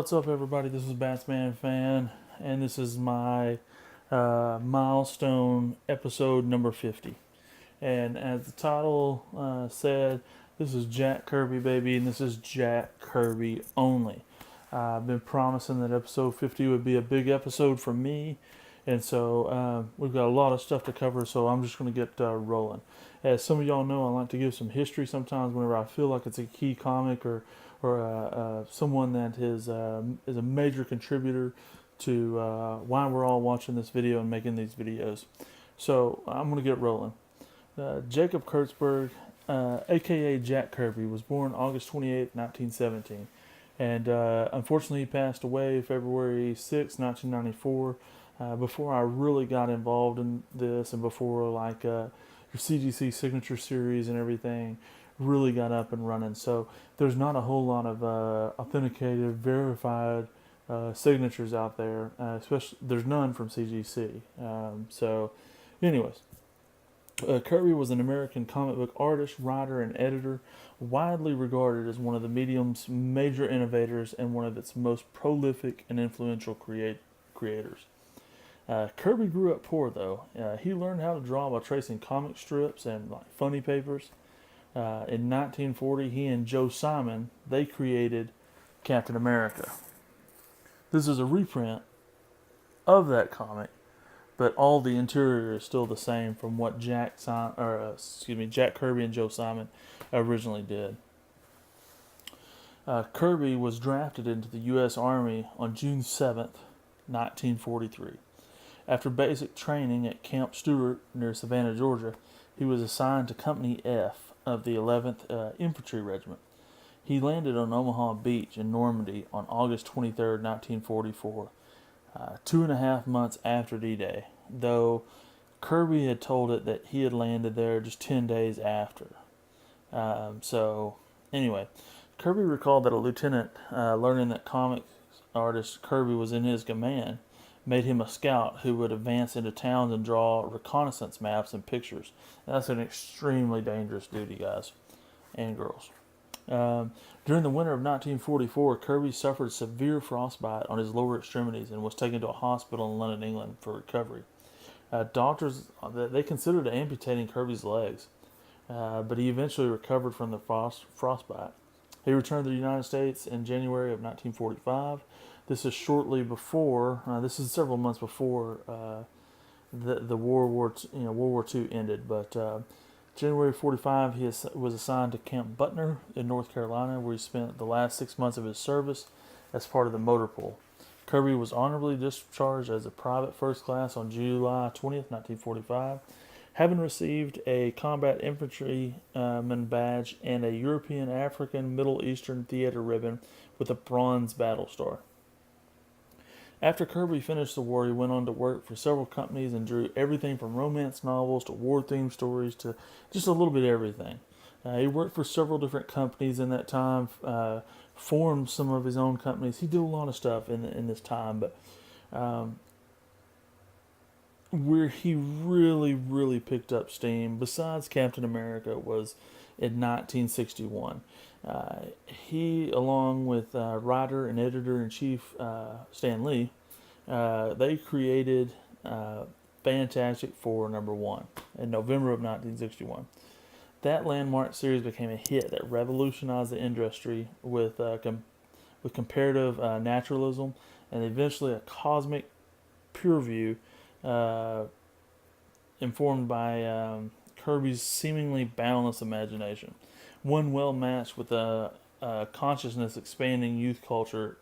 What's up, everybody? This is Batsman Fan, and this is my milestone episode number 50. And as the title said, this is Jack Kirby, baby, and this is Jack Kirby only. I've been promising that episode 50 would be a big episode for me, and so we've got a lot of stuff to cover, so I'm just going to get rolling. As some of y'all know, I like to give some history sometimes whenever I feel like it's a key comic or someone that is a major contributor to why we're all watching this video and making these videos. So I'm going to get rolling. Jacob Kurtzberg, aka Jack Kirby, was born August 28, 1917. And unfortunately, he passed away February 6, 1994. Before I really got involved in this, and before your CGC signature series and everything really got up and running. So there's not a whole lot of authenticated, verified signatures out there. Especially, there's none from CGC. Anyways. Kirby was an American comic book artist, writer, and editor, widely regarded as one of the medium's major innovators and one of its most prolific and influential creators. Kirby grew up poor, though. He learned how to draw by tracing comic strips and funny papers. In 1940, he and Joe Simon, they created Captain America. This is a reprint of that comic, but all the interior is still the same from what Jack Kirby and Joe Simon originally did. Kirby was drafted into the U.S. Army on June 7th, 1943. After basic training at Camp Stewart near Savannah, Georgia, he was assigned to Company F of the 11th Infantry Regiment. He landed on Omaha Beach in Normandy on August 23rd, 1944. 2.5 months after D-Day, though Kirby had told it that he had landed there just 10 days after. Anyway, Kirby recalled that a lieutenant, learning that comic artist Kirby was in his command, made him a scout who would advance into towns and draw reconnaissance maps and pictures. And that's an extremely dangerous duty, guys and girls. During the winter of 1944, Kirby suffered severe frostbite on his lower extremities and was taken to a hospital in London, England for recovery. Doctors, they considered amputating Kirby's legs, but he eventually recovered from the frostbite. He returned to the United States in January of 1945. This is this is several months before the World War II ended, but January 45, he was assigned to Camp Butner in North Carolina, where he spent the last 6 months of his service as part of the motor pool. Kirby was honorably discharged as a private first class on July 20th, 1945, having received a combat infantryman badge and a European, African, Middle Eastern theater ribbon with a bronze battle star. After Kirby finished the war, he went on to work for several companies and drew everything from romance novels to war-themed stories to just a little bit of everything. He worked for several different companies in that time, formed some of his own companies. He did a lot of stuff in this time, but where he really picked up steam, besides Captain America, was in 1961. He, along with writer and editor-in-chief Stan Lee, they created Fantastic Four #1 in November of 1961. That landmark series became a hit that revolutionized the industry with comparative naturalism and eventually a cosmic pure view informed by Kirby's seemingly boundless imagination. One well matched with a consciousness expanding youth culture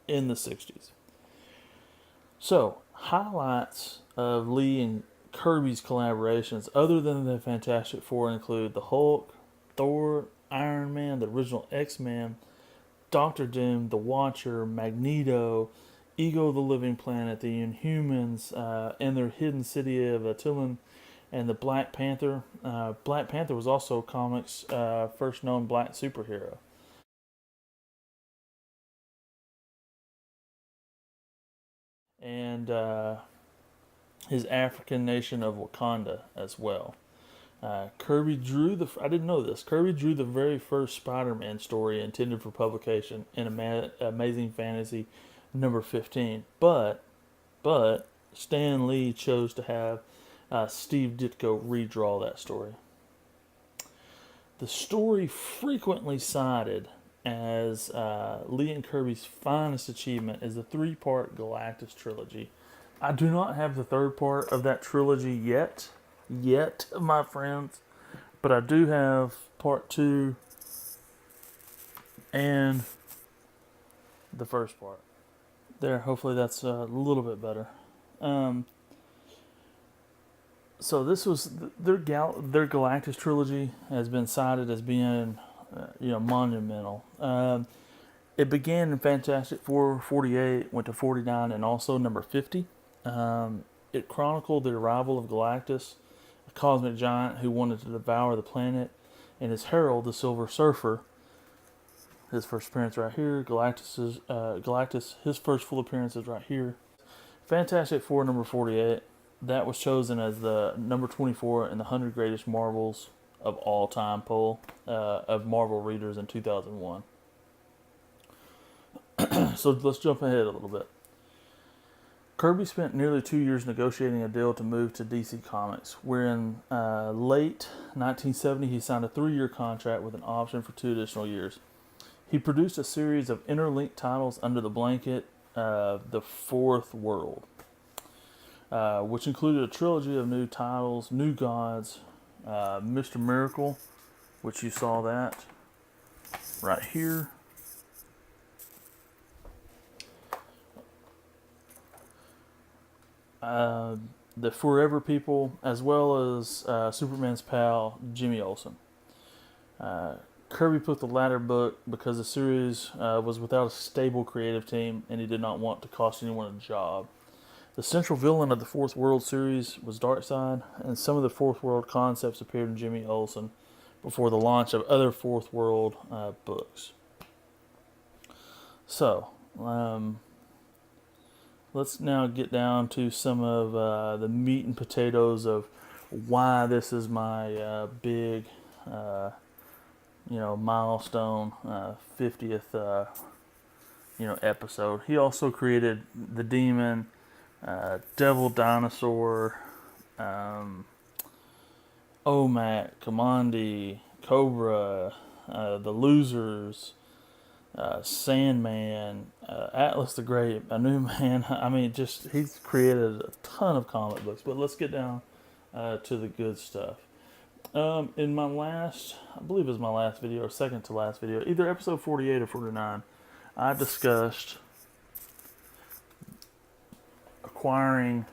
in the 60s. So, highlights of Lee and Kirby's collaborations other than the Fantastic Four include the Hulk, Thor, Iron Man, the original X-Men, Doctor Doom, the Watcher, Magneto, Ego the Living Planet, the Inhumans, and their hidden city of Attilan, and the Black Panther. Black Panther was also comics' first known black superhero. And his African nation of Wakanda as well. Kirby drew I didn't know this. Kirby drew the very first Spider-Man story intended for publication in Amazing Fantasy number 15. But Stan Lee chose to have Steve Ditko redraw that story. The story frequently cited as Lee and Kirby's finest achievement is the three-part Galactus trilogy. I do not have the third part of that trilogy yet, my friends, but I do have part 2 and the first part. There, hopefully that's a little bit better. So this was their Galactus trilogy has been cited as being, monumental. It began in Fantastic Four 48, went to 49, and also number 50. It chronicled the arrival of Galactus, a cosmic giant who wanted to devour the planet, and his herald, the Silver Surfer. His first appearance right here. Galactus, his first full appearance is right here. Fantastic Four number 48. That was chosen as the number 24 in the 100 Greatest Marvels of All Time poll of Marvel readers in 2001. So let's jump ahead a little bit. Kirby spent nearly 2 years negotiating a deal to move to DC Comics, where in late 1970 he signed a 3-year contract with an option for 2 additional years. He produced a series of interlinked titles under the blanket of The Fourth World, which included a trilogy of new titles, New Gods, Mr. Miracle, which you saw that right here. The Forever People, as well as Superman's pal, Jimmy Olsen. Kirby put the latter book because the series was without a stable creative team and he did not want to cost anyone a job. The central villain of the Fourth World series was Darkseid, and some of the Fourth World concepts appeared in Jimmy Olsen before the launch of other Fourth World books. So, let's now get down to some of the meat and potatoes of why this is my big, milestone 50th, episode. He also created the Demon, Devil Dinosaur, OMAC, Commandi, Cobra, The Losers, Sandman, Atlas the Great, A New Man. I mean, he's created a ton of comic books. But let's get down to the good stuff. In my last, I believe it was my last video, or second to last video, either episode 48 or 49, I discussed acquiring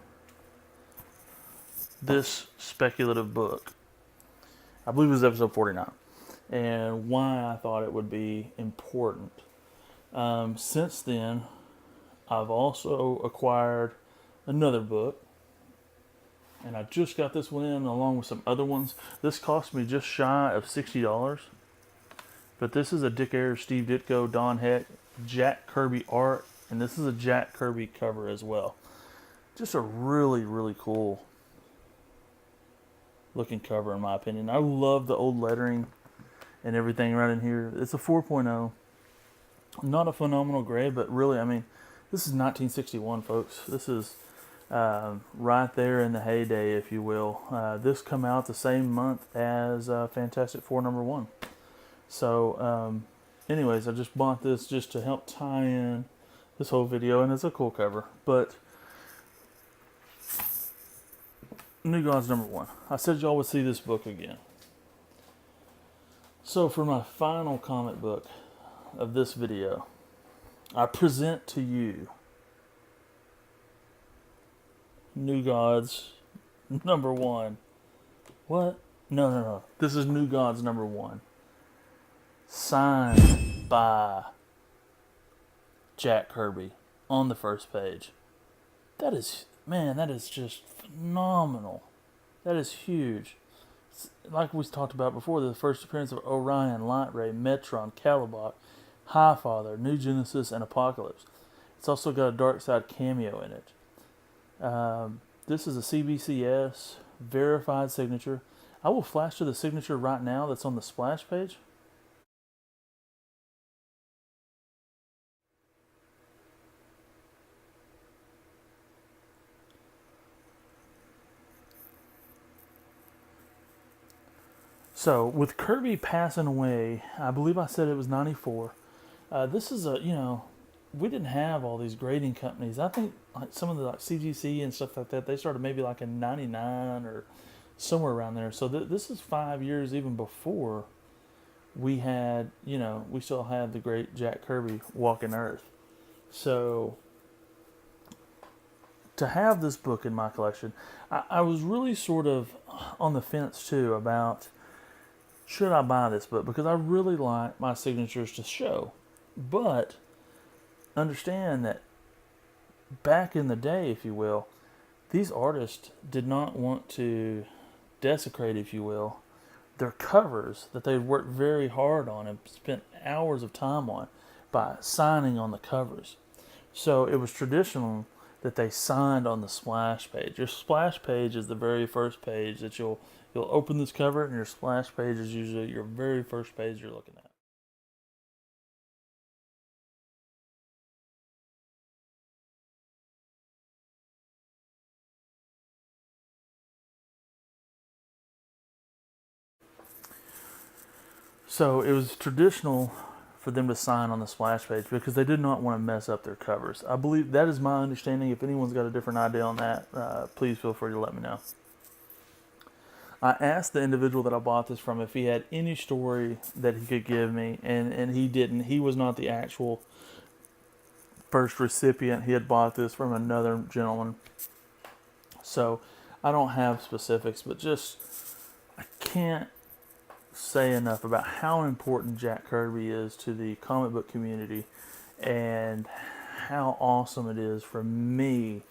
this speculative book. I believe it was episode 49. And why I thought it would be important. Since then, I've also acquired another book. And I just got this one in along with some other ones. This cost me just shy of $60. But this is a Dick Ayers, Steve Ditko, Don Heck, Jack Kirby art. And this is a Jack Kirby cover as well. Just a really, really cool looking cover in my opinion. I love the old lettering and everything right in here. It's a 4.0. Not a phenomenal grade, but really, I mean, this is 1961, folks. This is right there in the heyday, if you will. This come out the same month as Fantastic Four number 1. So, anyways, I just bought this just to help tie in this whole video, and it's a cool cover. But New Gods number 1. I said y'all would see this book again. So for my final comic book of this video, I present to you New Gods number 1. What? No. This is New Gods number 1. Signed by Jack Kirby on the first page. That is just phenomenal. That is huge. Like we talked about before, the first appearance of Orion, Lightray, Metron, Calibok, Highfather, New Genesis, and Apocalypse. It's also got a Darkseid cameo in it. This is a CBCS verified signature. I will flash to the signature right now that's on the splash page. So with Kirby passing away, I believe I said it was 94. This is a, we didn't have all these grading companies. I think like some of the like CGC and stuff like that, they started maybe like in 99 or somewhere around there. So this is 5 years even before we had, we still had the great Jack Kirby walking Earth. So to have this book in my collection, I was really sort of on the fence too about should I buy this book, because I really like my signatures to show. But understand that back in the day, if you will, these artists did not want to desecrate, if you will, their covers that they worked very hard on and spent hours of time on by signing on the covers. So it was traditional that they signed on the splash page. Your splash page is the very first page that you'll open this cover, and your splash page is usually your very first page you're looking at. So it was traditional for them to sign on the splash page because they did not want to mess up their covers. I believe that is my understanding. If anyone's got a different idea on that, please feel free to let me know. I asked the individual that I bought this from if he had any story that he could give me, and he didn't. He was not the actual first recipient. He had bought this from another gentleman. So I don't have specifics, but just I can't say enough about how important Jack Kirby is to the comic book community and how awesome it is for me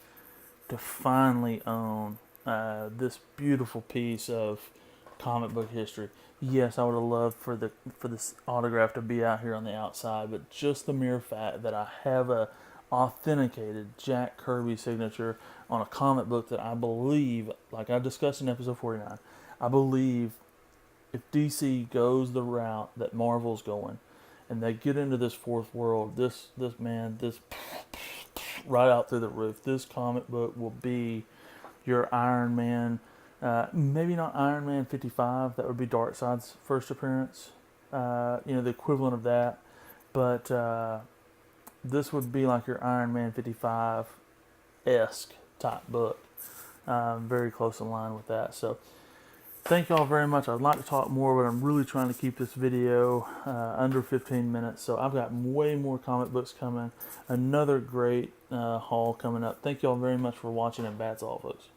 to finally own this beautiful piece of comic book history. Yes, I would have loved for this autograph to be out here on the outside, but just the mere fact that I have a authenticated Jack Kirby signature on a comic book that I believe, like I discussed in episode 49, I believe if DC goes the route that Marvel's going, and they get into this fourth world, this right out through the roof, this comic book will be your Iron Man. Maybe not Iron Man 55. That would be Darkseid's first appearance. The equivalent of that. But this would be like your Iron Man 55-esque type book. Very close in line with that. So thank y'all very much. I'd like to talk more, but I'm really trying to keep this video under 15 minutes. So I've got way more comic books coming. Another great haul coming up. Thank y'all very much for watching, and that's all, folks.